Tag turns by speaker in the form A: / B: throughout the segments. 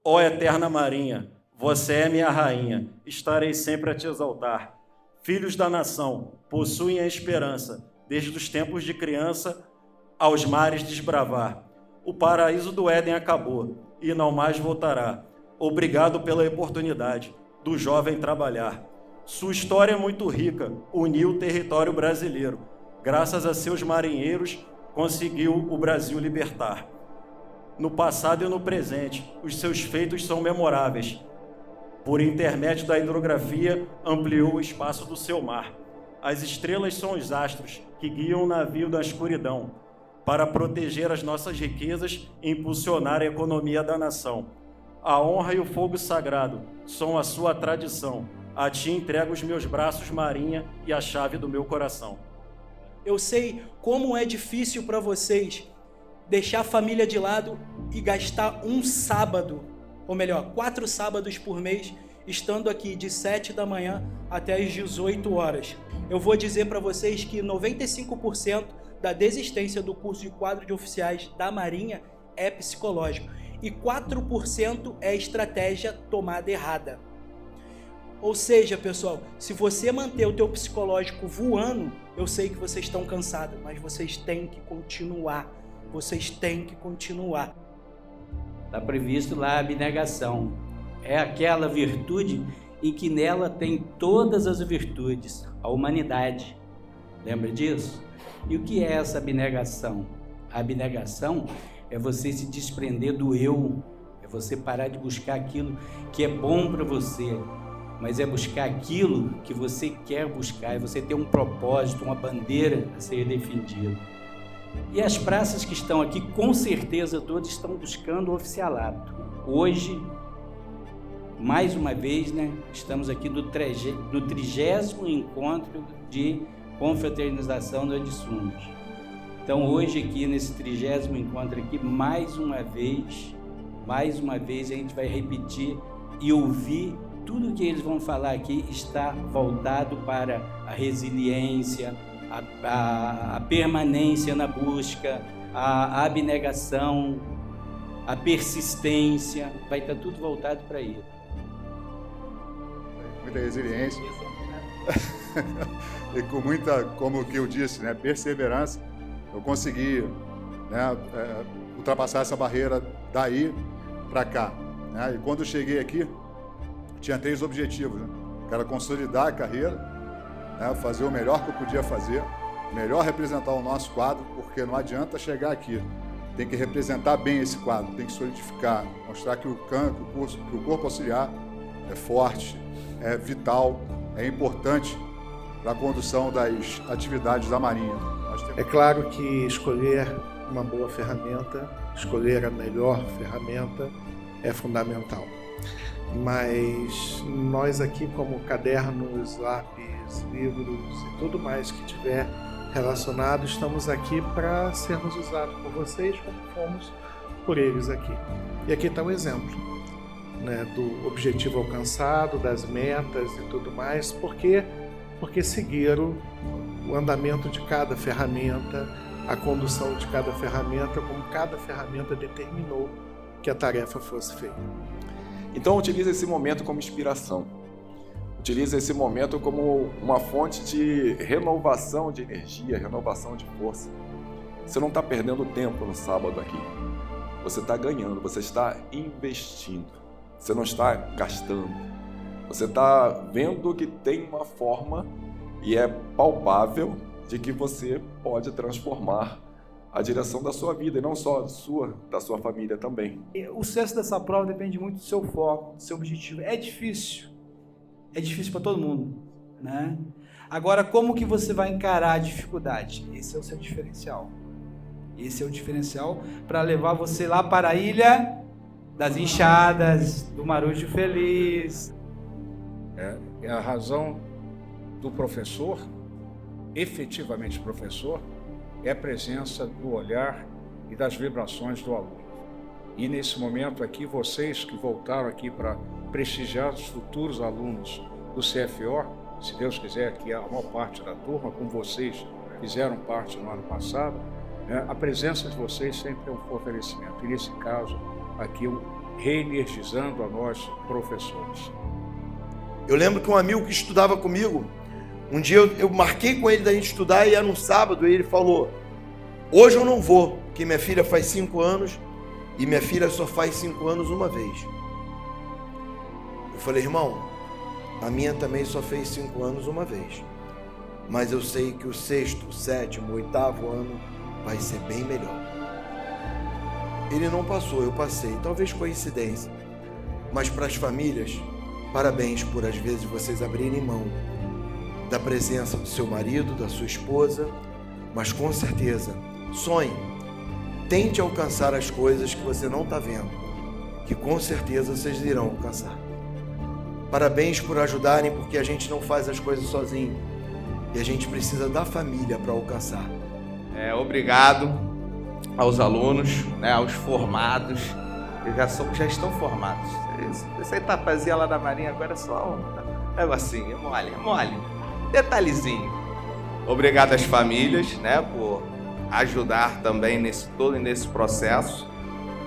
A: Ó eterna Marinha, você é minha rainha, estarei sempre a te exaltar. Filhos da nação possuem a esperança, desde os tempos de criança aos mares desbravar. O paraíso do Éden acabou e não mais voltará. Obrigado pela oportunidade do jovem trabalhar. Sua história é muito rica, uniu o território brasileiro. Graças a seus marinheiros, conseguiu o Brasil libertar. No passado e no presente, os seus feitos são memoráveis. Por intermédio da hidrografia, ampliou o espaço do seu mar. As estrelas são os astros que guiam o navio da escuridão para proteger as nossas riquezas e impulsionar a economia da nação. A honra e o fogo sagrado são a sua tradição. A ti entrego os meus braços, Marinha, e a chave do meu coração.
B: Eu sei como é difícil para vocês deixar a família de lado e gastar um sábado, ou melhor, 4 sábados por mês, estando aqui de 7 da manhã até as 18 horas. Eu vou dizer para vocês que 95% da desistência do curso de quadro de oficiais da Marinha é psicológico e 4% é estratégia tomada errada. Ou seja, pessoal, se você manter o teu psicológico voando, eu sei que vocês estão cansados, mas vocês têm que continuar. Vocês têm que continuar.
C: Está previsto lá a abnegação. É aquela virtude em que nela tem todas as virtudes, a humanidade. Lembra disso? E o que é essa abnegação? A abnegação é você se desprender do eu, é você parar de buscar aquilo que é bom para você, mas é buscar aquilo que você quer buscar, é você ter um propósito, uma bandeira a ser defendida. E as praças que estão aqui, com certeza todos estão buscando o oficialato. Hoje, mais uma vez, estamos aqui no 30º encontro de confraternização do Adissumos. Então hoje aqui, nesse 30º encontro aqui, mais uma vez a gente vai repetir e ouvir tudo o que eles vão falar aqui está voltado para a resiliência, a permanência na busca, a abnegação, a persistência, vai estar tudo voltado para isso.
D: Muita resiliência e com muita, como o que eu disse, perseverança, eu consegui ultrapassar essa barreira daí para cá. E quando eu cheguei aqui, tinha 3 objetivos, que era consolidar a carreira, fazer o melhor que eu podia fazer, melhor representar o nosso quadro, porque não adianta chegar aqui, tem que representar bem esse quadro, tem que solidificar, mostrar que o corpo auxiliar é forte, é vital, é importante para a condução das atividades da Marinha.
E: É claro que escolher uma boa ferramenta, escolher a melhor ferramenta é fundamental. Mas nós aqui, como cadernos, lápis, livros e tudo mais que tiver relacionado, estamos aqui para sermos usados por vocês como fomos por eles aqui. E aqui está um exemplo, do objetivo alcançado, das metas e tudo mais, porque seguiram o andamento de cada ferramenta, a condução de cada ferramenta, como cada ferramenta determinou que a tarefa fosse feita.
F: Então utilize esse momento como inspiração. Utilize esse momento como uma fonte de renovação de energia, renovação de força. Você não está perdendo tempo no sábado aqui. Você está ganhando, você está investindo. Você não está gastando. Você está vendo que tem uma forma e é palpável de que você pode transformar a direção da sua vida, e não só da sua família também.
G: O sucesso dessa prova depende muito do seu foco, do seu objetivo. É difícil para todo mundo, Agora, como que você vai encarar a dificuldade? Esse é o seu diferencial. Esse é o diferencial para levar você lá para a ilha das enxadas, do Marujo Feliz.
H: É a razão do professor, efetivamente professor, é a presença do olhar e das vibrações do aluno. E nesse momento aqui, vocês que voltaram aqui para prestigiar os futuros alunos do CFO, se Deus quiser, que a maior parte da turma, como vocês fizeram parte no ano passado, a presença de vocês sempre é um fortalecimento. E nesse caso, aqui eu reenergizando a nós, professores.
I: Eu lembro que um amigo que estudava comigo, um dia eu marquei com ele da gente estudar e era um sábado, e ele falou: hoje eu não vou, porque minha filha faz 5 anos e minha filha só faz 5 anos uma vez. Eu falei: irmão, a minha também só fez 5 anos uma vez, mas eu sei que o 6º, 7º, 8º ano vai ser bem melhor. Ele não passou, eu passei, talvez coincidência, mas para as famílias, parabéns por às vezes vocês abrirem mão da presença do seu marido, da sua esposa, mas com certeza, sonhe, tente alcançar as coisas que você não está vendo, que com certeza vocês irão alcançar. Parabéns por ajudarem, porque a gente não faz as coisas sozinho e a gente precisa da família para alcançar.
J: Obrigado aos alunos, né, aos formados, que já estão formados. Essa etapazinha lá da Marinha agora é só um negocinho, é mole, detalhezinho. Obrigado às famílias, né, por ajudar também nesse processo.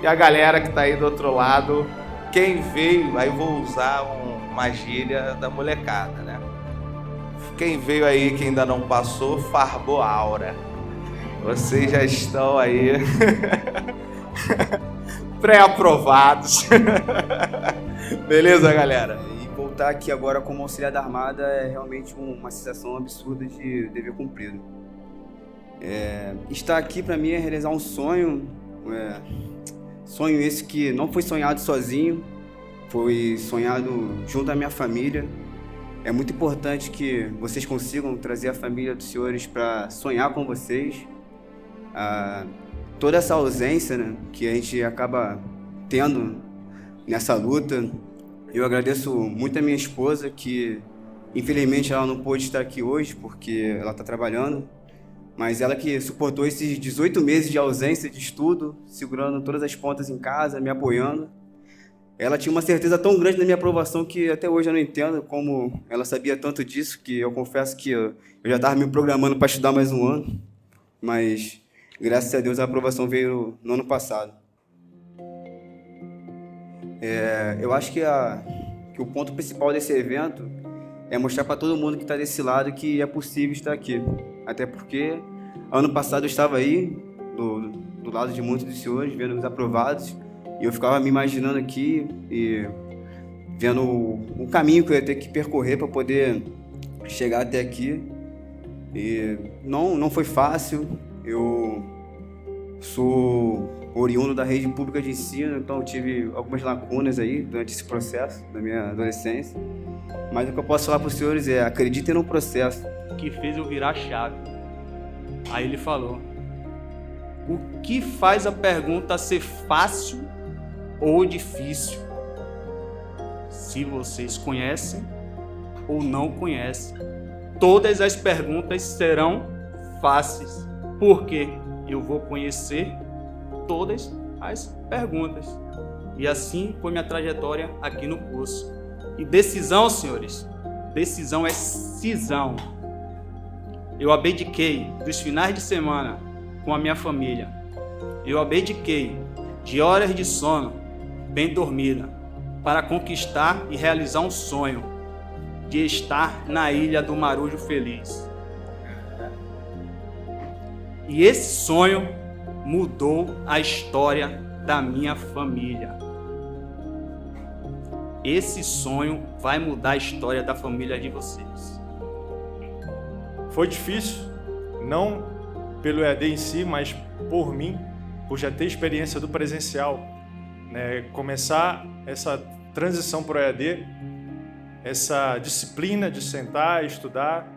J: E a galera que está aí do outro lado, quem veio, aí vou usar uma gíria da molecada, né? Quem veio aí que ainda não passou, farbou a aura. Vocês já estão aí pré-aprovados. Beleza, galera?
K: E voltar aqui agora como auxiliar da Armada é realmente uma sensação absurda de dever cumprido. Estar aqui para mim é realizar um sonho, sonho esse que não foi sonhado sozinho, foi sonhado junto à minha família. É muito importante que vocês consigam trazer a família dos senhores para sonhar com vocês. Toda essa ausência, né, que a gente acaba tendo nessa luta, eu agradeço muito a minha esposa, que infelizmente ela não pôde estar aqui hoje porque ela está trabalhando, mas ela que suportou esses 18 meses de ausência de estudo, segurando todas as pontas em casa, me apoiando. Ela tinha uma certeza tão grande na minha aprovação que até hoje eu não entendo como ela sabia tanto disso, que eu confesso que eu já estava me programando para estudar mais um ano, mas graças a Deus a aprovação veio no ano passado. Eu acho que o ponto principal desse evento é mostrar para todo mundo que está desse lado que é possível estar aqui. Até porque ano passado eu estava aí, do lado de muitos dos senhores, vendo os aprovados, e eu ficava me imaginando aqui e vendo o caminho que eu ia ter que percorrer para poder chegar até aqui. E não foi fácil. Eu sou oriundo da rede pública de ensino, então tive algumas lacunas aí durante esse processo da minha adolescência. Mas o que eu posso falar para os senhores é: acreditem no processo.
L: Que fez eu virar a chave. Aí ele falou: o que faz a pergunta ser fácil ou difícil? Se vocês conhecem ou não conhecem, todas as perguntas serão fáceis, porque eu vou conhecer todas as perguntas. E assim foi minha trajetória aqui no curso. E decisão, senhores, decisão é cisão. Eu abdiquei dos finais de semana com a minha família. Eu abdiquei de horas de sono bem dormida para conquistar e realizar um sonho de estar na Ilha do Marujo feliz. E esse sonho mudou a história da minha família. Esse sonho vai mudar a história da família de vocês.
M: Foi difícil, não pelo EAD em si, mas por mim, por já ter experiência do presencial, né? Começar essa transição para o EAD, essa disciplina de sentar e estudar.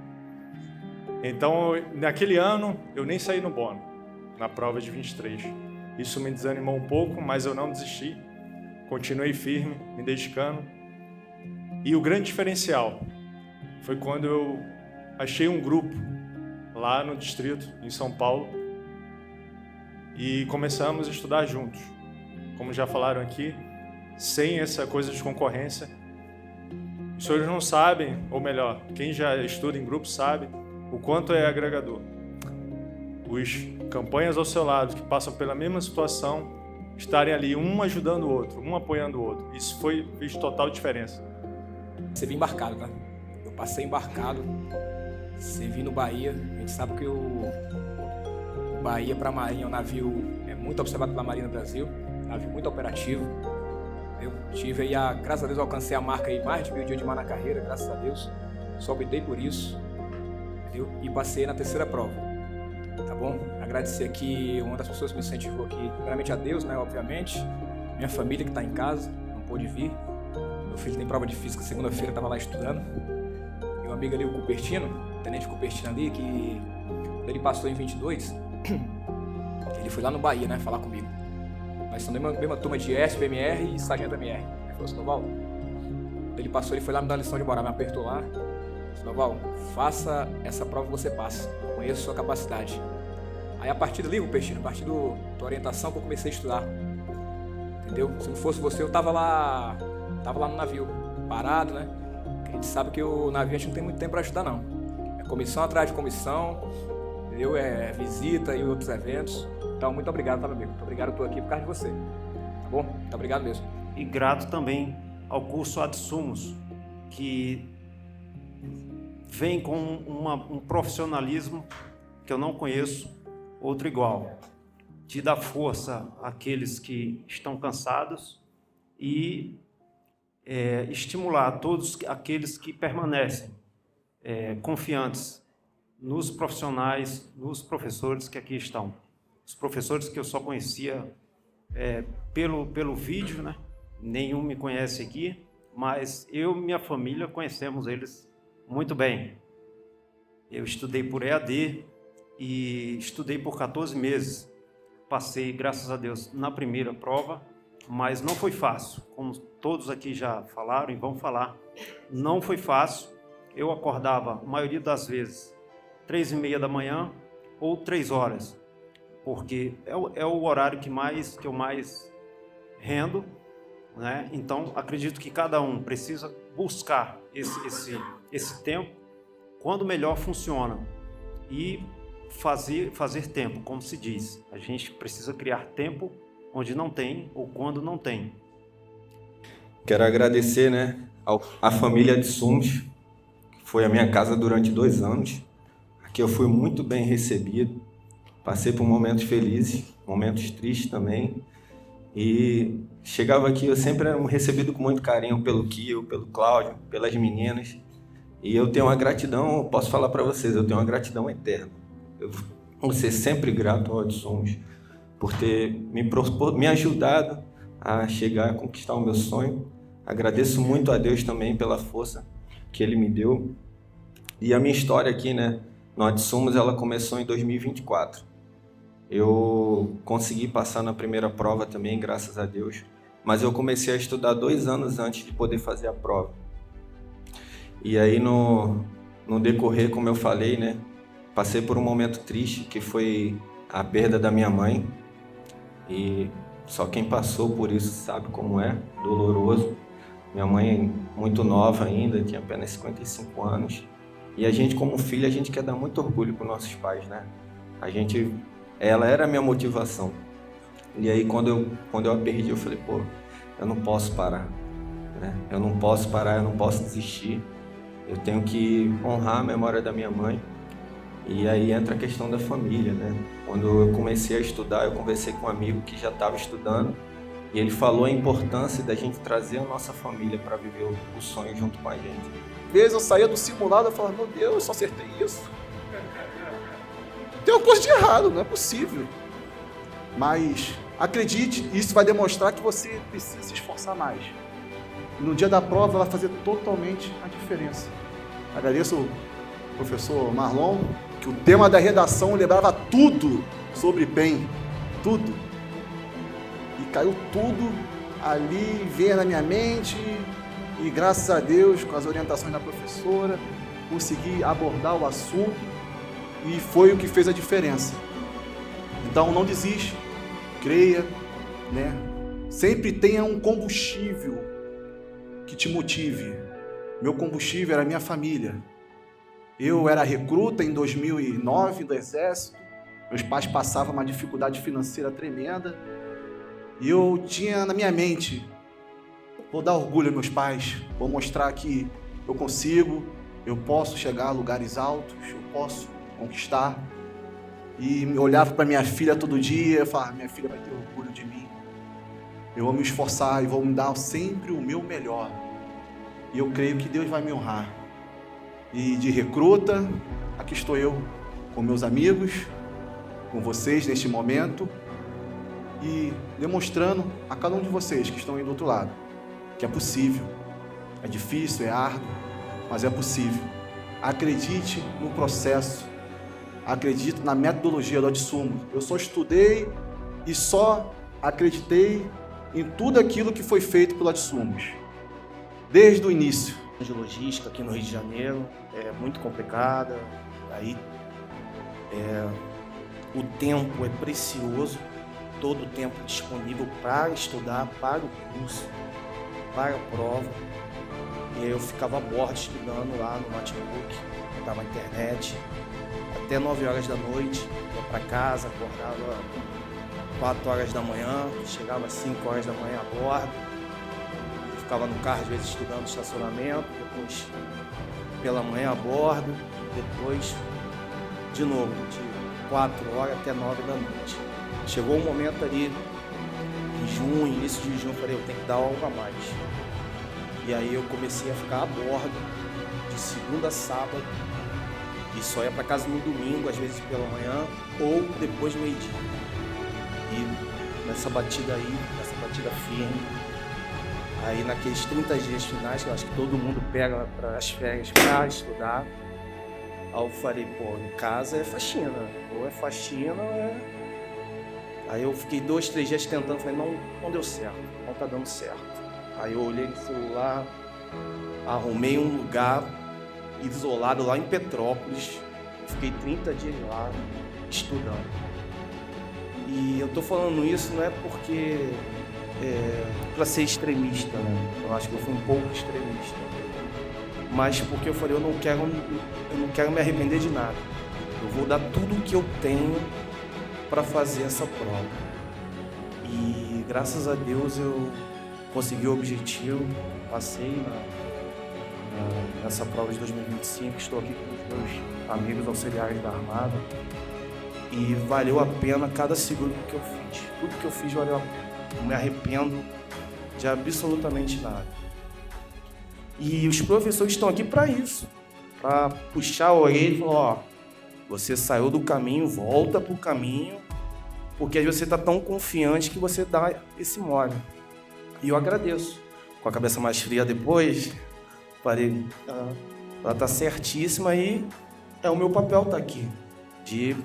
M: Então, naquele ano, eu nem saí no bônus, na prova de 23. Isso me desanimou um pouco, mas eu não desisti. Continuei firme, me dedicando. E o grande diferencial foi quando eu achei um grupo lá no distrito, em São Paulo, e começamos a estudar juntos. Como já falaram aqui, sem essa coisa de concorrência. Os senhores não sabem, ou melhor, quem já estuda em grupo sabe o quanto é agregador. Os campanhas ao seu lado, que passam pela mesma situação, estarem ali, um ajudando o outro, um apoiando o outro. Isso fez total diferença.
N: Você vem embarcado, tá? Eu passei embarcado, servi no Bahia. A gente sabe que o Bahia para a Marinha é um navio muito observado pela Marinha no Brasil, um navio muito operativo. Eu tive aí, graças a Deus, alcancei a marca aí, mais de 1000 dias de mar na carreira, graças a Deus. Só optei por isso, entendeu? E passei na terceira prova, tá bom? Agradecer aqui, uma das pessoas que me incentivou aqui, primeiramente a Deus, né, obviamente. Minha família que está em casa, não pôde vir. Meu filho tem prova de física, segunda-feira estava lá estudando. Meu amigo ali, o Cupertino, o tenente Cupertino ali, que ele passou em 22, ele foi lá no Bahia, né, falar comigo. Nós somos a mesma turma de ESP, MR e Sargento MR. Ele falou assim, Noval, ele passou, ele foi lá me dar uma lição de moral, me apertou lá. Disse, Noval, faça essa prova que você passa, conheço sua capacidade. Aí a partir dali, Cupertino, a partir da tua orientação que eu comecei a estudar. Entendeu? Se não fosse você, eu tava lá no navio, parado, né? A gente sabe que o navio a gente não tem muito tempo para estudar, não. É comissão atrás de comissão, entendeu? É visita e outros eventos. Então, muito obrigado, tá, meu amigo? Muito obrigado, eu tô aqui por causa de você. Tá bom? Muito obrigado mesmo.
A: E grato também ao curso Adsumos, que vem com um profissionalismo que eu não conheço outro igual. De dar força àqueles que estão cansados e estimular todos aqueles que permanecem confiantes nos profissionais, nos professores que aqui estão. Os professores que eu só conhecia pelo vídeo, né? Nenhum me conhece aqui, mas eu e minha família conhecemos eles muito bem. Eu estudei por EAD e estudei por 14 meses. Passei, graças a Deus, na primeira prova, mas não foi fácil. Como todos aqui já falaram e vão falar, não foi fácil. Eu acordava, a maioria das vezes, 3h30 da manhã ou 3 horas, porque é o horário que eu mais rendo, né? Então, acredito que cada um precisa buscar esse tempo quando melhor funciona e fazer tempo, como se diz. A gente precisa criar tempo onde não tem ou quando não tem.
K: Quero agradecer, né, à família Adsumos, que foi a minha casa durante 2 anos. Aqui eu fui muito bem recebido. Passei por momentos felizes, momentos tristes também. E chegava aqui, eu sempre era recebido com muito carinho pelo Kio, pelo Cláudio, pelas meninas. E eu tenho uma gratidão, posso falar para vocês, eu tenho uma gratidão eterna. Eu vou ser sempre grato ao Adsumos por ter me ajudado a chegar a conquistar o meu sonho. Agradeço muito a Deus também pela força que Ele me deu. E a minha história aqui, né, no Adsumos, ela começou em 2024. Eu consegui passar na primeira prova também, graças a Deus. Mas eu comecei a estudar 2 anos antes de poder fazer a prova. E aí, no decorrer, como eu falei, né, passei por um momento triste, que foi a perda da minha mãe. E só quem passou por isso sabe como é, doloroso. Minha mãe, muito nova ainda, tinha apenas 55 anos. E a gente, como filho, a gente quer dar muito orgulho para os nossos pais, né? Ela era a minha motivação. E aí, quando eu a perdi, eu falei, pô, eu não posso parar, né? Eu não posso parar, eu não posso desistir. Eu tenho que honrar a memória da minha mãe. E aí entra a questão da família, né? Quando eu comecei a estudar, eu conversei com um amigo que já estava estudando e ele falou a importância da gente trazer a nossa família para viver o sonho junto com a gente.
O: Às vezes eu saía do simulado e falava, meu Deus, eu só acertei isso. Tem uma coisa de errado, não é possível. Mas acredite, isso vai demonstrar que você precisa se esforçar mais. E no dia da prova vai fazer totalmente a diferença. Agradeço o professor Marlon, que o tema da redação lembrava tudo sobre PEN, tudo. E caiu tudo ali, veio na minha mente, e graças a Deus, com as orientações da professora, consegui abordar o assunto, e foi o que fez a diferença. Então não desiste, creia, né? Sempre tenha um combustível que te motive. Meu combustível era a minha família. Eu era recruta em 2009 do Exército, meus pais passavam uma dificuldade financeira tremenda, E eu tinha na minha mente, vou dar orgulho aos meus pais, vou mostrar que eu consigo, eu posso chegar a lugares altos, eu posso conquistar. E olhava para minha filha todo dia e falava, minha filha vai ter orgulho de mim. Eu vou me esforçar e vou me dar sempre o meu melhor. E eu creio que Deus vai me honrar. E de recruta, aqui estou eu com meus amigos, com vocês neste momento, e demonstrando a cada um de vocês que estão aí do outro lado, que é possível. É difícil, é árduo, mas é possível. Acredite no processo. Acredite na metodologia do Adsumos. Eu só estudei e só acreditei em tudo aquilo que foi feito pelo Adsumos, desde o início.
P: De logística aqui no Rio de Janeiro é muito complicada. Aí o tempo é precioso, todo o tempo disponível para estudar, para o curso, para a prova. E eu ficava a bordo estudando lá no notebook, estava na internet, até 9 horas da noite, ia para casa, acordava 4 horas da manhã, chegava às 5 horas da manhã a bordo, ficava no carro às vezes estudando estacionamento, depois pela manhã a bordo, depois de novo, de 4 horas até 9 da noite. Chegou um momento ali, em junho, início de junho, eu falei, eu tenho que dar algo a mais. E aí eu comecei a ficar a bordo, de segunda a sábado, e só ia para casa no domingo, às vezes pela manhã, ou depois do meio-dia. E nessa batida aí, nessa batida firme, aí naqueles 30 dias finais, que eu acho que todo mundo pega para as férias para estudar, aí eu falei, pô, em casa é faxina, ou é faxina ou é... Aí eu fiquei 2, 3 dias tentando, falei, não deu certo, não tá dando certo. Aí eu olhei no celular, arrumei um lugar isolado lá em Petrópolis, fiquei 30 dias lá estudando. E eu tô falando isso não é porque para ser extremista, né? Eu acho que eu fui um pouco extremista, mas porque eu falei, eu não quero me arrepender de nada. Eu vou dar tudo o que eu tenho para fazer essa prova. E graças a Deus eu consegui o objetivo, passei nessa prova de 2025, estou aqui com os meus amigos auxiliares da Armada e valeu a pena cada segundo que eu fiz. Tudo que eu fiz valeu a pena. Não me arrependo de absolutamente nada. E os professores estão aqui para isso, para puxar a orelha e falar, ó, você saiu do caminho, volta pro caminho, porque às vezes você está tão confiante que você dá esse mole. E eu agradeço. Com a cabeça mais fria depois, falei, ela tá certíssima e é o meu papel estar aqui, de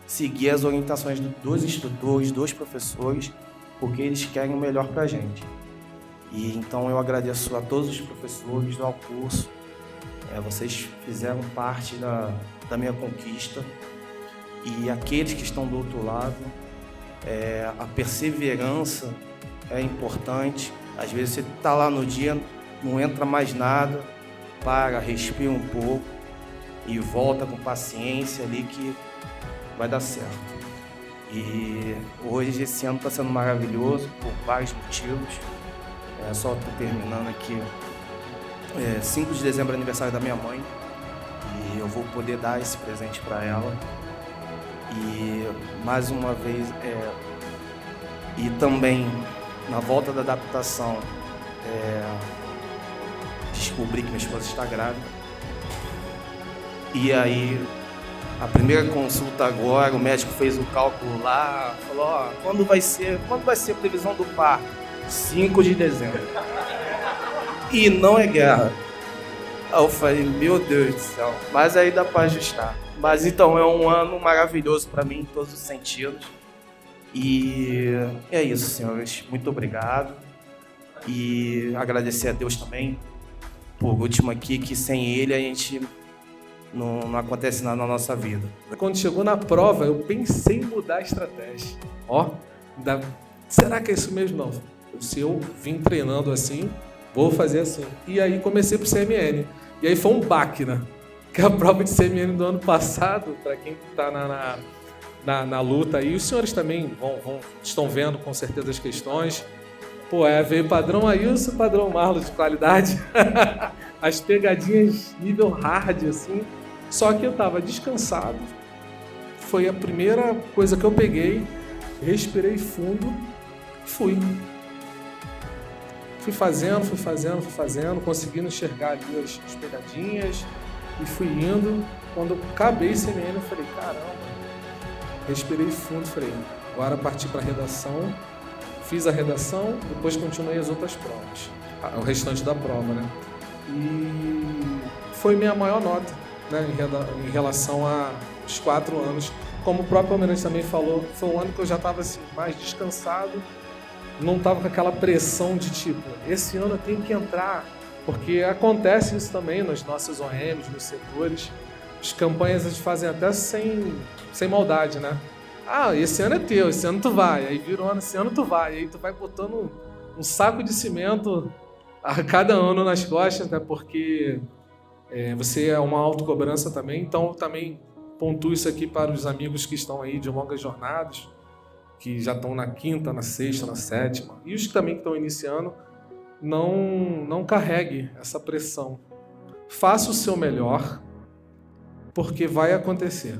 P: seguir as orientações dos instrutores, dos professores, porque eles querem o melhor pra gente. E então eu agradeço a todos os professores do curso. Vocês fizeram parte da minha conquista. E aqueles que estão do outro lado, a perseverança é importante. Às vezes você está lá no dia, não entra mais nada, para, respira um pouco e volta com paciência ali que vai dar certo. E hoje, esse ano está sendo maravilhoso por vários motivos. Só estou terminando aqui. 5 de dezembro é aniversário da minha mãe e eu vou poder dar esse presente para ela. E mais uma vez, e também na volta da adaptação, descobri que minha esposa está grávida. E aí, a primeira consulta agora, o médico fez um cálculo lá, falou, ó, quando vai ser a previsão do parto? 5 de dezembro. E não é guerra. Aí eu falei, meu Deus do céu, mas aí dá para ajustar. Mas então é um ano maravilhoso para mim em todos os sentidos. E é isso, senhores. Muito obrigado. E agradecer a Deus também, por último aqui, que sem Ele a gente não acontece nada na nossa vida.
Q: Quando chegou na prova, eu pensei em mudar a estratégia. Será que é isso mesmo? Não. Se eu vim treinando assim, vou fazer assim. E aí comecei pro CMN. E aí foi um baque, né? Que a prova de CMN do ano passado, para quem está na luta aí. Os senhores também estão vendo com certeza as questões. Pô, veio padrão Ailson, padrão Marlon de qualidade. As pegadinhas nível hard, assim. Só que eu tava descansado. Foi a primeira coisa que eu peguei, respirei fundo, fui. Fui fazendo, conseguindo enxergar ali as pegadinhas e fui indo. Quando eu acabei CMN, eu falei, caramba, respirei fundo, falei, agora parti para a redação. Fiz a redação, depois continuei as outras provas, o restante da prova, né? E foi minha maior nota, né, em relação aos 4 anos. Como o próprio Almirante também falou, foi um ano que eu já estava assim, mais descansado, não estava com aquela pressão de tipo, esse ano eu tenho que entrar, porque acontece isso também nas nossas OMs, nos setores. As campanhas a gente fazem até sem maldade, né? Ah, esse ano é teu, esse ano tu vai. Aí vira um ano, esse ano tu vai. Aí tu vai botando um saco de cimento a cada ano nas costas, né? Porque você é uma autocobrança também. Então eu também pontuo isso aqui para os amigos que estão aí de longas jornadas, que já estão na 5ª, na 6ª, na 7ª. E os também que estão iniciando, não carregue essa pressão. Faça o seu melhor, porque vai acontecer.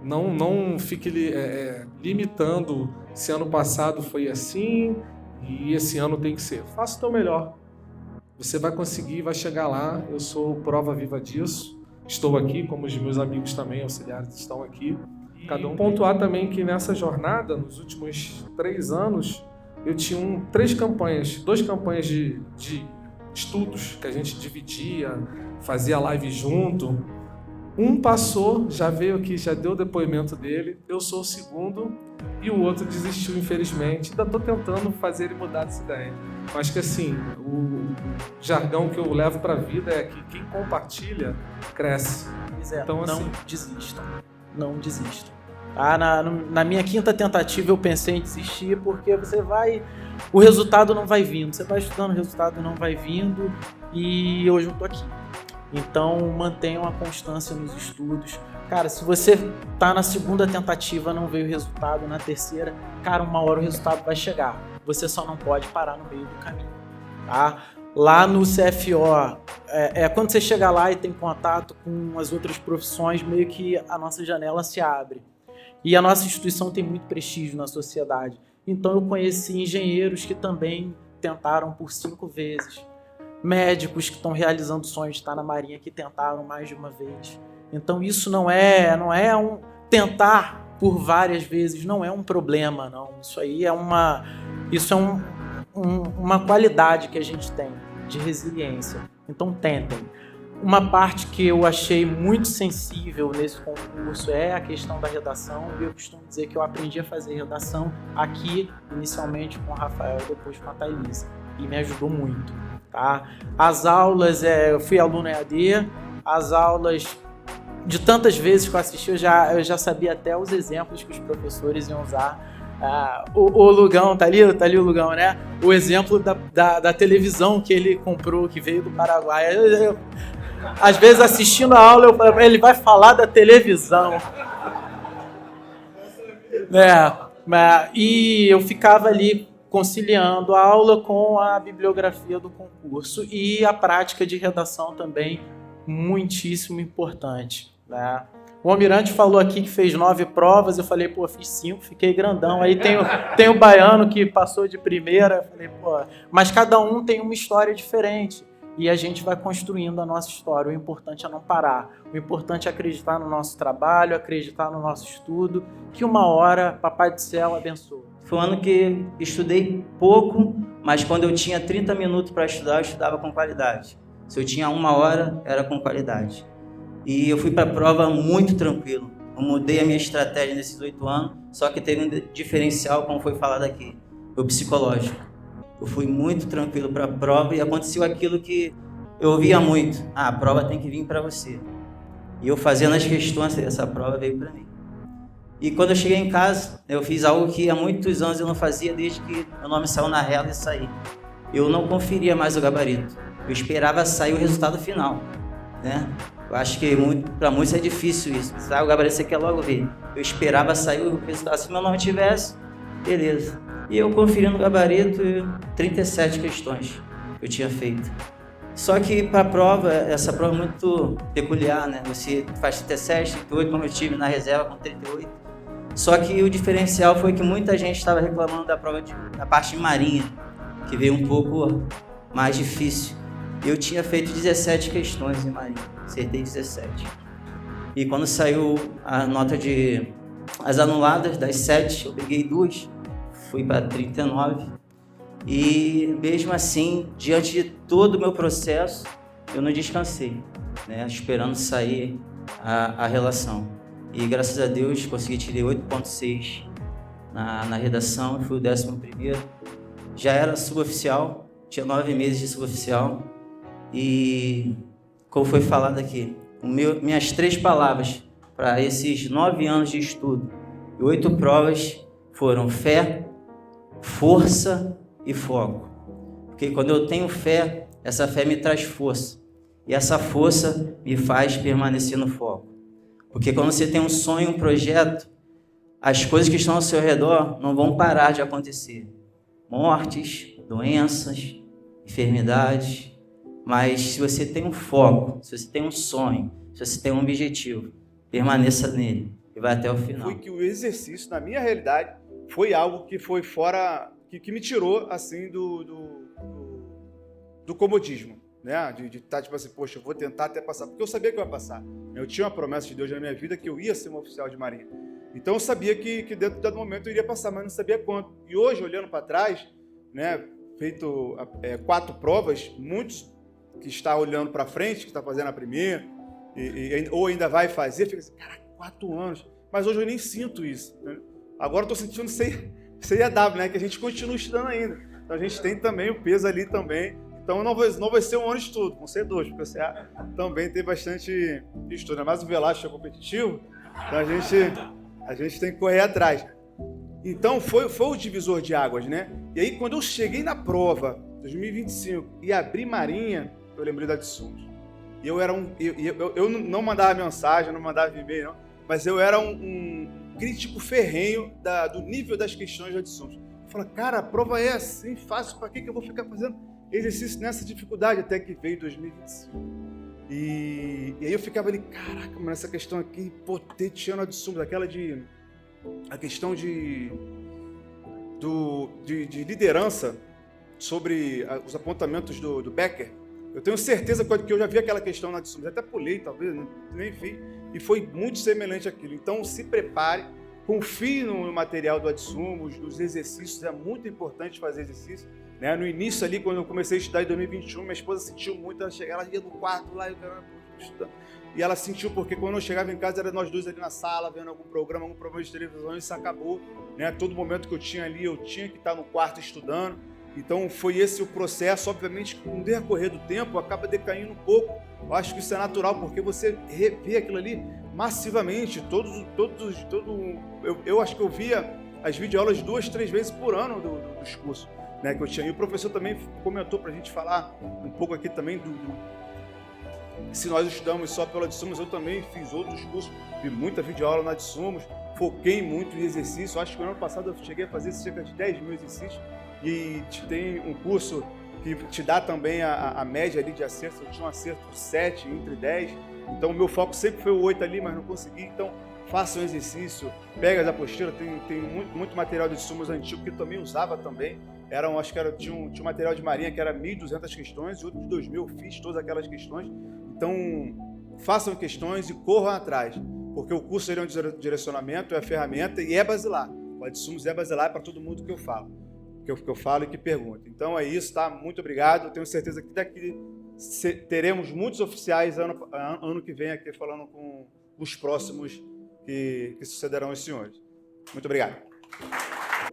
Q: Não fique limitando se ano passado foi assim e esse ano tem que ser. Faça o teu melhor. Você vai conseguir, vai chegar lá. Eu sou prova viva disso. Estou aqui, como os meus amigos também, auxiliares, estão aqui. Cada um. Pontuar também que nessa jornada, nos últimos 3 anos, eu tinha 3 campanhas, 2 campanhas de estudos que a gente dividia, fazia live junto. Um passou, já veio aqui, já deu o depoimento dele, eu sou o segundo e o outro desistiu, infelizmente. Ainda estou tentando fazer ele mudar dessa ideia. Mas que assim, o jargão que eu levo para a vida é que quem compartilha, cresce. Então,
B: não
Q: assim,
B: desistam, não desistam. Tá? Na minha 5ª tentativa eu pensei em desistir porque o resultado não vai vindo. Você vai estudando, o resultado não vai vindo e hoje eu estou aqui. Então, mantenham a constância nos estudos. Cara, se você tá na 2ª tentativa, não veio o resultado, na 3ª, cara, uma hora o resultado vai chegar. Você só não pode parar no meio do caminho, tá? Lá no CFO, quando você chega lá e tem contato com as outras profissões, meio que a nossa janela se abre. E a nossa instituição tem muito prestígio na sociedade. Então, eu conheci engenheiros que também tentaram por 5 vezes. Médicos que estão realizando o sonho de estar na Marinha que tentaram mais de uma vez. Então isso não é um tentar por várias vezes, não é um problema, não. Isso aí é uma qualidade que a gente tem de resiliência. Então tentem. Uma parte que eu achei muito sensível nesse concurso é a questão da redação. E eu costumo dizer que eu aprendi a fazer redação aqui, inicialmente com o Rafael, depois com a Thailisa. E me ajudou muito. Tá? As aulas, eu fui aluno EAD, as aulas, de tantas vezes que eu assisti, eu já sabia até os exemplos que os professores iam usar. O Lugão, tá ali o Lugão, né? O exemplo da televisão que ele comprou, que veio do Paraguai. Às vezes, assistindo a aula, eu falei, ele vai falar da televisão. E eu ficava ali conciliando a aula com a bibliografia do concurso e a prática de redação também muitíssimo importante, né? O Almirante falou aqui que fez 9 provas, eu falei, fiz 5, fiquei grandão. Aí tem o baiano que passou de primeira, eu falei, mas cada um tem uma história diferente e a gente vai construindo a nossa história. O importante é não parar, o importante é acreditar no nosso trabalho, acreditar no nosso estudo, que uma hora Papai do Céu abençoa.
R: Foi um ano que estudei pouco, mas quando eu tinha 30 minutos para estudar, eu estudava com qualidade. Se eu tinha 1 hora, era com qualidade. E eu fui para a prova muito tranquilo. Eu mudei a minha estratégia nesses 8 anos, só que teve um diferencial, como foi falado aqui, o psicológico. Eu fui muito tranquilo para a prova e aconteceu aquilo que eu ouvia muito. A prova tem que vir para você. E eu fazendo as questões, essa prova veio para mim. E quando eu cheguei em casa, eu fiz algo que há muitos anos eu não fazia, desde que meu nome saiu na rela e saí. Eu não conferia mais o gabarito. Eu esperava sair o resultado final. né? Eu acho que para muitos é difícil isso. Sabe, o gabarito você quer logo ver. Eu esperava sair o resultado. Se meu nome tivesse, beleza. E eu conferi no gabarito 37 questões que eu tinha feito. Só que para a prova, essa prova é muito peculiar, né? Você faz 37, 38, como eu tive na reserva com 38. Só que o diferencial foi que muita gente estava reclamando da prova da parte de marinha, que veio um pouco mais difícil. Eu tinha feito 17 questões em marinha, acertei 17. E quando saiu a nota de as anuladas, das 7, eu peguei 2, fui para 39. E mesmo assim, diante de todo o meu processo, eu não descansei, né, esperando sair a relação. E graças a Deus consegui tirar 8,6 na redação, fui o 11º. Já era suboficial, tinha 9 meses de suboficial. E como foi falado aqui, minhas 3 palavras para esses 9 anos de estudo e 8 provas foram fé, força e foco. Porque quando eu tenho fé, essa fé me traz força. E essa força me faz permanecer no foco. Porque quando você tem um sonho, um projeto, as coisas que estão ao seu redor não vão parar de acontecer. Mortes, doenças, enfermidades. Mas se você tem um foco, se você tem um sonho, se você tem um objetivo, permaneça nele e vai até o final.
S: Foi que o exercício, na minha realidade, foi algo que foi fora, que me tirou assim do comodismo, né? De estar tipo assim, poxa, eu vou tentar até passar, porque eu sabia que eu ia passar. Eu tinha uma promessa de Deus na minha vida que eu ia ser um oficial de marinha. Então eu sabia que dentro do momento eu iria passar, mas não sabia quanto. E hoje, olhando para trás, né, feito 4 provas, muitos que está olhando para frente, que está fazendo a primeira, ou ainda vai fazer, fica assim, caraca, 4 anos. Mas hoje eu nem sinto isso, né? Agora eu estou sentindo CIAW, né? Que a gente continua estudando ainda. Então a gente tem também o peso ali também. Então não vai ser um ano de estudo, vão ser 2, porque o CA também tem bastante estudo. Mas o Velasco é competitivo, então a gente tem que correr atrás. Então foi o divisor de águas, né? E aí quando eu cheguei na prova, 2025, e abri marinha, eu lembrei da Adsumos. E eu era eu não mandava mensagem, não mandava e-mail, não, mas eu era um crítico ferrenho do nível das questões de Adsumos. Eu falei, cara, a prova é assim, fácil, para que eu vou ficar fazendo exercício nessa dificuldade? Até que veio 2025. E aí eu ficava ali, caraca, mas essa questão aqui, potetiano Adsumos, a questão de liderança sobre os apontamentos do Becker. Eu tenho certeza que eu já vi aquela questão na Adsumos, até pulei, talvez, nem vi, e foi muito semelhante àquilo. Então, se prepare, confie no material do Adsumos, nos exercícios, é muito importante fazer exercício. Né? No início ali, quando eu comecei a estudar em 2021, minha esposa sentiu muito, ela ia no quarto lá, e ela sentiu, porque quando eu chegava em casa, era nós dois ali na sala, vendo algum programa de televisão, e isso acabou. Né? Todo momento que eu tinha ali, eu tinha que estar no quarto estudando. Então foi esse o processo. Obviamente, com o decorrer do tempo, acaba decaindo um pouco. Eu acho que isso é natural, porque você revê aquilo ali massivamente. Eu acho que eu via as videoaulas 2, 3 vezes por ano dos cursos, né, que eu tinha. E o professor também comentou para a gente falar um pouco aqui também se nós estudamos só pela Adsumos. Eu também fiz outros cursos, vi muita videoaula na Adsumos, foquei muito em exercício. Eu acho que no ano passado eu cheguei a fazer cerca de 10 mil exercícios. E tem um curso que te dá também a média ali de acerto. Eu tinha um acerto 7 entre 10. Então o meu foco sempre foi o 8 ali, mas não consegui. Então faça um exercício, pega as apostilas. Tem muito material de Adsumos antigo que eu também usava também. Tinha um material de marinha que era 1.200 questões e outro de 2.000. Eu fiz todas aquelas questões. Então façam questões e corram atrás, porque o curso é um direcionamento, é a ferramenta e é basilar. O Adsumos é basilar para todo mundo que eu falo. Que eu falo e que pergunto. Então é isso, tá? Muito obrigado. Eu tenho certeza que daqui teremos muitos oficiais ano que vem aqui falando com os próximos que sucederão aos senhores. Muito obrigado.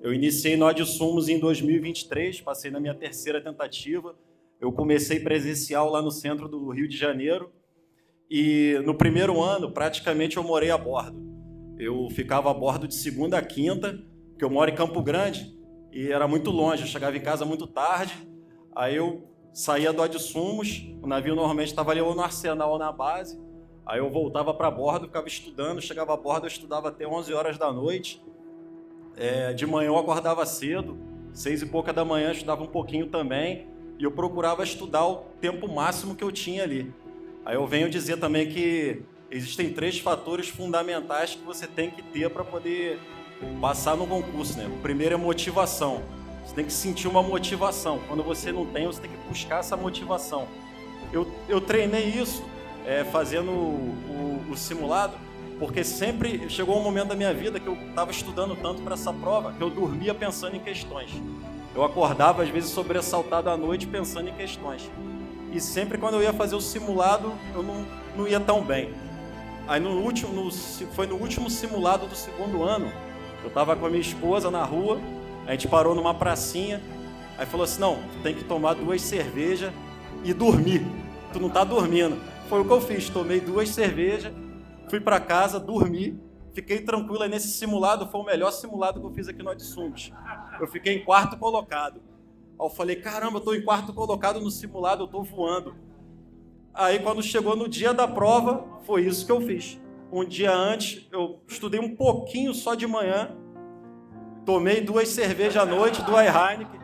A: Eu iniciei no Adsumos em 2023, passei na minha 3ª tentativa. Eu comecei presencial lá no centro do Rio de Janeiro e no primeiro ano praticamente eu morei a bordo. Eu ficava a bordo de segunda a quinta, porque eu moro em Campo Grande, e era muito longe, eu chegava em casa muito tarde, aí eu saía do Adsumos, o navio normalmente estava ali ou no arsenal ou na base, aí eu voltava para bordo, ficava estudando, chegava a bordo, eu estudava até 11 horas da noite, de manhã eu acordava cedo, 6 e pouca da manhã eu estudava um pouquinho também, e eu procurava estudar o tempo máximo que eu tinha ali. Aí eu venho dizer também que existem 3 fatores fundamentais que você tem que ter para poder passar no concurso, né? O primeiro é motivação. Você tem que sentir uma motivação. Quando você não tem, você tem que buscar essa motivação. Eu treinei isso fazendo o simulado, porque sempre chegou um momento da minha vida que eu estava estudando tanto para essa prova que eu dormia pensando em questões. Eu acordava, às vezes, sobressaltado à noite pensando em questões. E sempre quando eu ia fazer o simulado, eu não ia tão bem. Aí foi no último simulado do 2º ano, eu estava com a minha esposa na rua, a gente parou numa pracinha, aí falou assim, não, tu tem que tomar 2 cervejas e dormir, tu não tá dormindo. Foi o que eu fiz, tomei 2 cervejas, fui para casa, dormi, fiquei tranquilo. Aí nesse simulado, foi o melhor simulado que eu fiz aqui no Adsumos. Eu fiquei em 4º colocado. Aí eu falei, caramba, eu tô em 4º colocado no simulado, eu tô voando. Aí quando chegou no dia da prova, foi isso que eu fiz. Um dia antes, eu estudei um pouquinho só de manhã, tomei 2 cervejas à noite, 2 Heineken,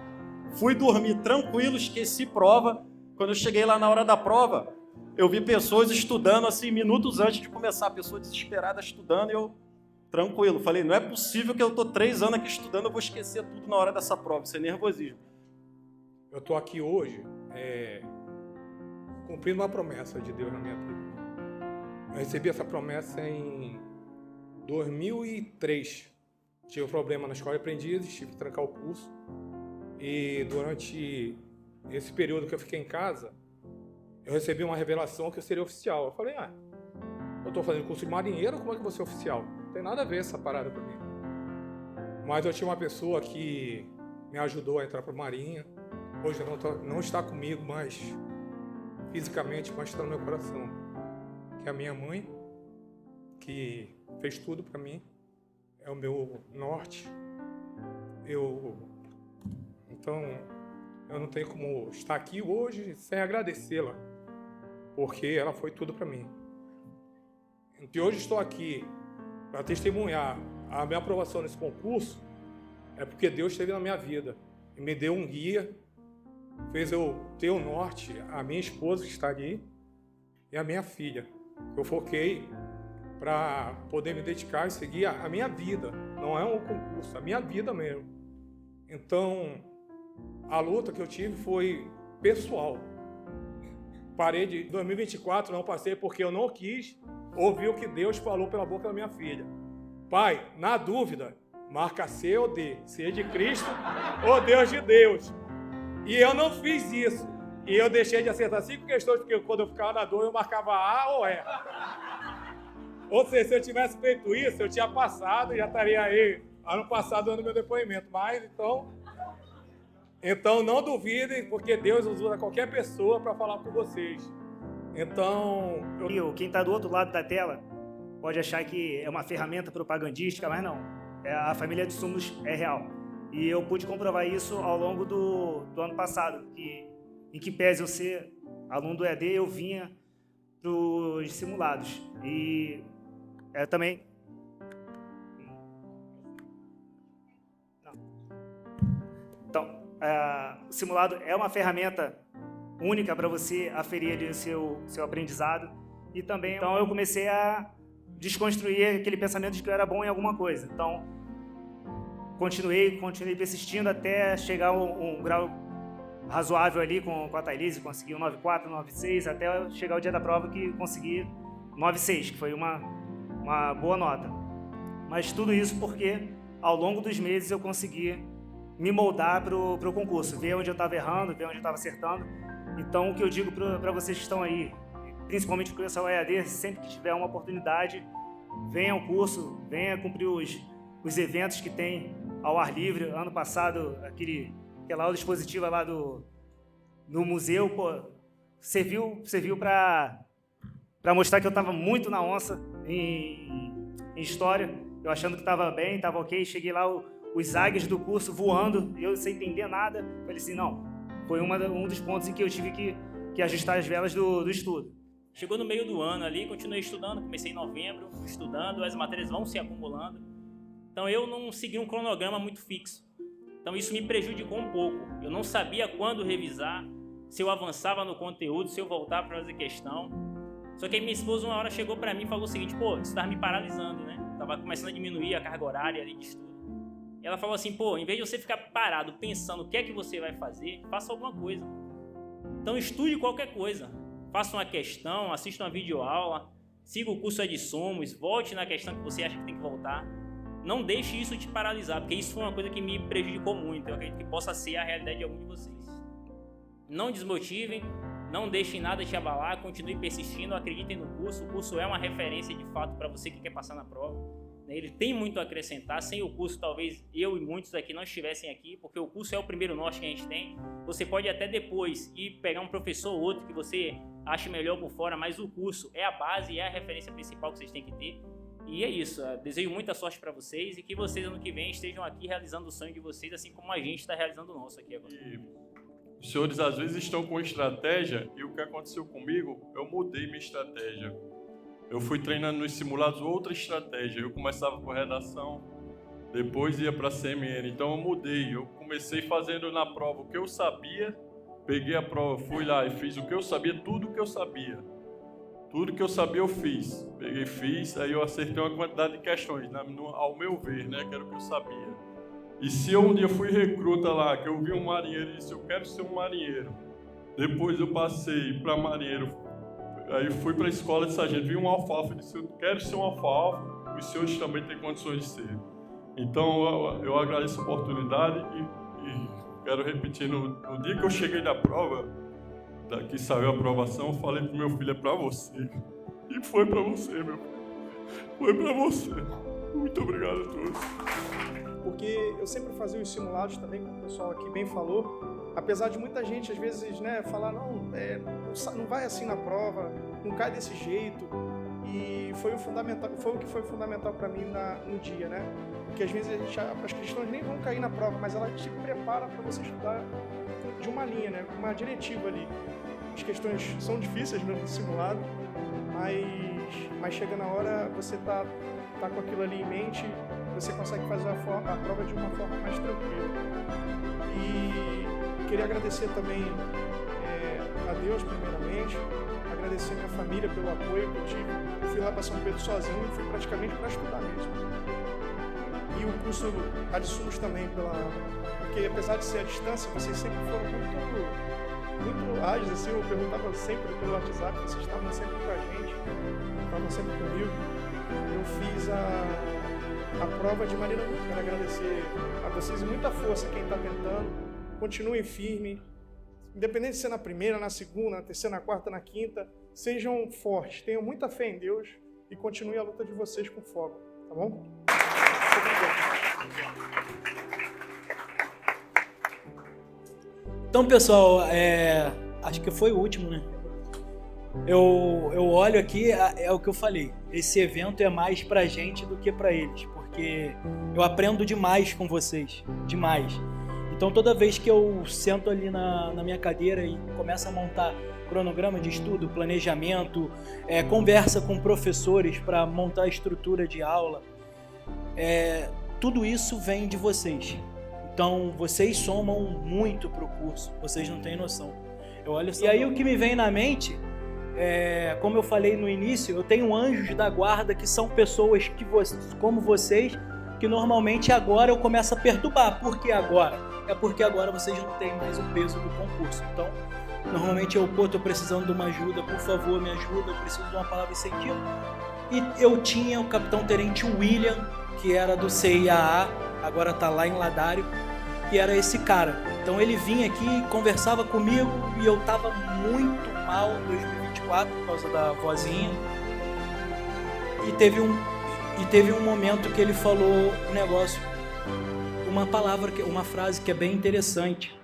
A: fui dormir tranquilo, esqueci prova. Quando eu cheguei lá na hora da prova, eu vi pessoas estudando assim, minutos antes de começar, pessoas desesperadas estudando, e eu tranquilo. Falei, não é possível que eu tô 3 anos aqui estudando, eu vou esquecer tudo na hora dessa prova, isso é nervosismo.
N: Eu tô aqui hoje cumprindo uma promessa de Deus na minha vida. Eu recebi essa promessa em 2003. Tive um problema na escola de aprendizes, tive que trancar o curso. E durante esse período que eu fiquei em casa, eu recebi uma revelação que eu seria oficial. Eu falei, eu estou fazendo curso de marinheiro, como é que eu vou ser oficial? Não tem nada a ver essa parada para mim. Mas eu tinha uma pessoa que me ajudou a entrar para a Marinha. Hoje não está comigo, mas fisicamente, mas está no meu coração. Que é a minha mãe, que fez tudo para mim. É o meu norte. Então, eu não tenho como estar aqui hoje sem agradecê-la, porque ela foi tudo para mim. E hoje estou aqui para testemunhar a minha aprovação nesse concurso, é porque Deus esteve na minha vida e me deu um guia, fez eu ter o norte, a minha esposa que está ali e a minha filha. Eu foquei para poder me dedicar e seguir a minha vida, não é um concurso, a minha vida mesmo. Então, a luta que eu tive foi pessoal. Parei de 2024, não passei porque eu não quis ouvir o que Deus falou pela boca da minha filha. Pai, na dúvida, marca C ou D, se é de Cristo ou Deus de Deus. E eu não fiz isso. E eu deixei de acertar 5 questões, porque quando eu ficava na dúvida, eu marcava A ou E. Ou seja, se eu tivesse feito isso, eu tinha passado e já estaria aí, ano passado, dando meu depoimento. Mas, então não duvidem, porque Deus usa qualquer pessoa para falar com vocês. Então...
T: Quem está do outro lado da tela pode achar que é uma ferramenta propagandística, mas não. A família Adsumos é real. E eu pude comprovar isso ao longo do ano passado, em que pese eu ser aluno do EAD, eu vinha para os simulados. E também... Então, o simulado é uma ferramenta única para você aferir ali o seu aprendizado. E também, então, eu comecei a desconstruir aquele pensamento de que eu era bom em alguma coisa. Então, continuei persistindo até chegar a um grau razoável ali com a Thailise, consegui um 9.4, 9.6, até chegar o dia da prova que consegui 9.6, que foi uma boa nota. Mas tudo isso porque, ao longo dos meses, eu consegui me moldar para o concurso, ver onde eu estava errando, ver onde eu estava acertando. Então, o que eu digo para vocês que estão aí, principalmente o pessoal EAD, sempre que tiver uma oportunidade, venha ao curso, venha cumprir os eventos que tem ao ar livre. Ano passado, aquela aula expositiva lá no museu, serviu para mostrar que eu estava muito na onça em história, eu achando que estava bem, estava ok. Cheguei lá, os águias do curso voando, eu sem entender nada. Falei assim, não, foi um dos pontos em que eu tive que ajustar as velas do estudo.
U: Chegou no meio do ano ali, continuei estudando, comecei em novembro, estudando, as matérias vão se acumulando. Então eu não segui um cronograma muito fixo. Então isso me prejudicou um pouco. Eu não sabia quando revisar, se eu avançava no conteúdo, se eu voltava para fazer questão. Só que aí minha esposa uma hora chegou para mim e falou o seguinte: pô, isso estava me paralisando, né? Tava começando a diminuir a carga horária ali de estudo. E ela falou assim: pô, em vez de você ficar parado pensando o que é que você vai fazer, faça alguma coisa. Então estude qualquer coisa. Faça uma questão, assista uma videoaula, siga o curso de Somos, volte na questão que você acha que tem que voltar. Não deixe isso te paralisar, porque isso foi uma coisa que me prejudicou muito. Eu acredito que possa ser a realidade de algum de vocês. Não desmotivem, não deixem nada te abalar, continue persistindo, acreditem no curso. O curso é uma referência de fato para você que quer passar na prova. Ele tem muito a acrescentar. Sem o curso, talvez eu e muitos aqui não estivessem aqui, porque o curso é o primeiro norte que a gente tem. Você pode até depois ir pegar um professor ou outro que você ache melhor por fora, mas o curso é a base, é a referência principal que vocês têm que ter. E é isso, eu desejo muita sorte para vocês e que vocês ano que vem estejam aqui realizando o sonho de vocês, assim como a gente está realizando o nosso aqui agora.
V: Os senhores às vezes estão com estratégia e o que aconteceu comigo, eu mudei minha estratégia. Eu fui treinando nos simulados outra estratégia. Eu começava com redação, depois ia para a CMN. Então eu mudei. Eu comecei fazendo na prova o que eu sabia, peguei a prova, fui lá e fiz o que eu sabia, tudo o que eu sabia. Tudo que eu sabia eu fiz. Peguei, fiz, aí eu acertei uma quantidade de questões, ao meu ver, né, que era o que eu sabia. E se eu um dia fui recruta lá, que eu vi um marinheiro e disse, eu quero ser um marinheiro. Depois eu passei para marinheiro, aí fui para a escola de sargento, vi um alfalfa e disse, eu quero ser um alfalfa, os senhores também têm condições de ser. Então eu agradeço a oportunidade e quero repetir, no dia que eu cheguei da prova, que saiu a aprovação, eu falei pro meu filho, é para você. E foi para você, meu filho. Foi para você. Muito obrigado a todos.
E: Porque eu sempre fazia os simulados também, como o pessoal aqui bem falou, apesar de muita gente às vezes, né, falar não vai assim na prova, não cai desse jeito, e foi o que foi fundamental para mim no dia, né? Porque às vezes as questões nem vão cair na prova, mas ela te prepara para você estudar de uma linha, né, com uma diretiva ali. As questões são difíceis no simulado, mas chega na hora, você tá com aquilo ali em mente, você consegue fazer a prova de uma forma mais tranquila. E queria agradecer também a Deus, primeiramente, agradecer minha família pelo apoio que eu tive. Eu fui lá para São Pedro sozinho e fui praticamente para estudar mesmo. E o curso Adsumos também, porque apesar de ser à distância, vocês sempre foram muito ágeis, assim, eu perguntava sempre pelo WhatsApp, vocês estavam sempre com a gente, estavam sempre comigo. Eu fiz a prova de maneira muito, quero agradecer a vocês e muita força quem está tentando, continuem firme, independente de ser na primeira, na segunda, na terceira, na quarta, na quinta, sejam fortes, tenham muita fé em Deus e continuem a luta de vocês com foco, tá bom?
B: Então, pessoal, acho que foi o último, né? Eu olho aqui, é o que eu falei, esse evento é mais pra gente do que pra eles, porque eu aprendo demais com vocês, demais. Então toda vez que eu sento ali na minha cadeira e começo a montar cronograma de estudo, planejamento, conversa com professores para montar a estrutura de aula, tudo isso vem de vocês. Então vocês somam muito pro curso, vocês não têm noção. Eu olho e aí o que me vem na mente como eu falei no início, eu tenho anjos da guarda que são pessoas como vocês, que normalmente agora eu começo a perturbar. Por que agora? É porque agora vocês não têm mais o peso do concurso. Então, normalmente tô precisando de uma ajuda, por favor, me ajuda, eu preciso de uma palavra incentivo. E eu tinha o capitão-tenente William, que era do CIAA, agora está lá em Ladário, que era esse cara. Então ele vinha aqui, conversava comigo e eu estava muito mal em 2024 por causa da vozinha. E teve um momento que ele falou um negócio, uma frase que é bem interessante.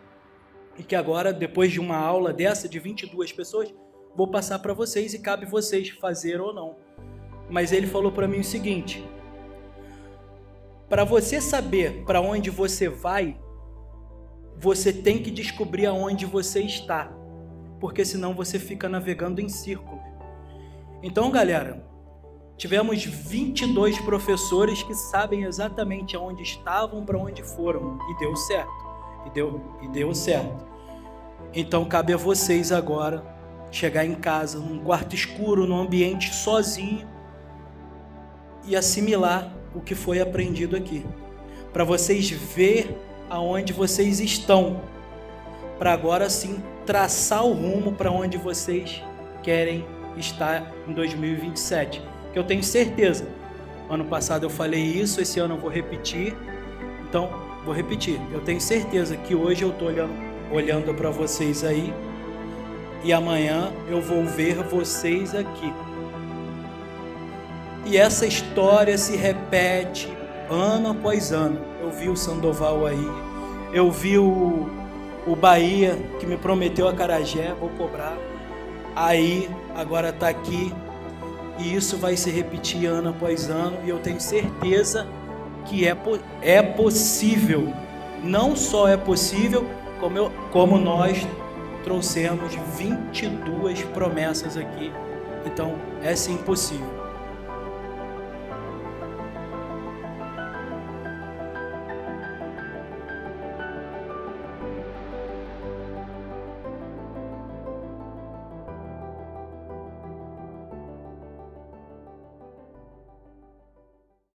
B: E que agora, depois de uma aula dessa, de 22 pessoas, vou passar para vocês e cabe vocês fazer ou não. Mas ele falou para mim o seguinte: para você saber para onde você vai, você tem que descobrir aonde você está, porque senão você fica navegando em círculos. Então, galera, tivemos 22 professores que sabem exatamente aonde estavam, para onde foram, e deu certo. E deu certo. Então, cabe a vocês agora chegar em casa, num quarto escuro, num ambiente sozinho, e assimilar o que foi aprendido aqui, para vocês ver aonde vocês estão, para agora sim traçar o rumo para onde vocês querem estar em 2027, que eu tenho certeza, ano passado eu falei isso, esse ano eu vou repetir, então vou repetir, eu tenho certeza que hoje eu estou olhando para vocês aí, e amanhã eu vou ver vocês aqui. E essa história se repete ano após ano. Eu vi o Sandoval aí, eu vi o Bahia, que me prometeu a acarajé, vou cobrar. Aí, agora está aqui. E isso vai se repetir ano após ano. E eu tenho certeza que é possível. Não só é possível, como nós trouxemos 22 promessas aqui. Então, é sim possível.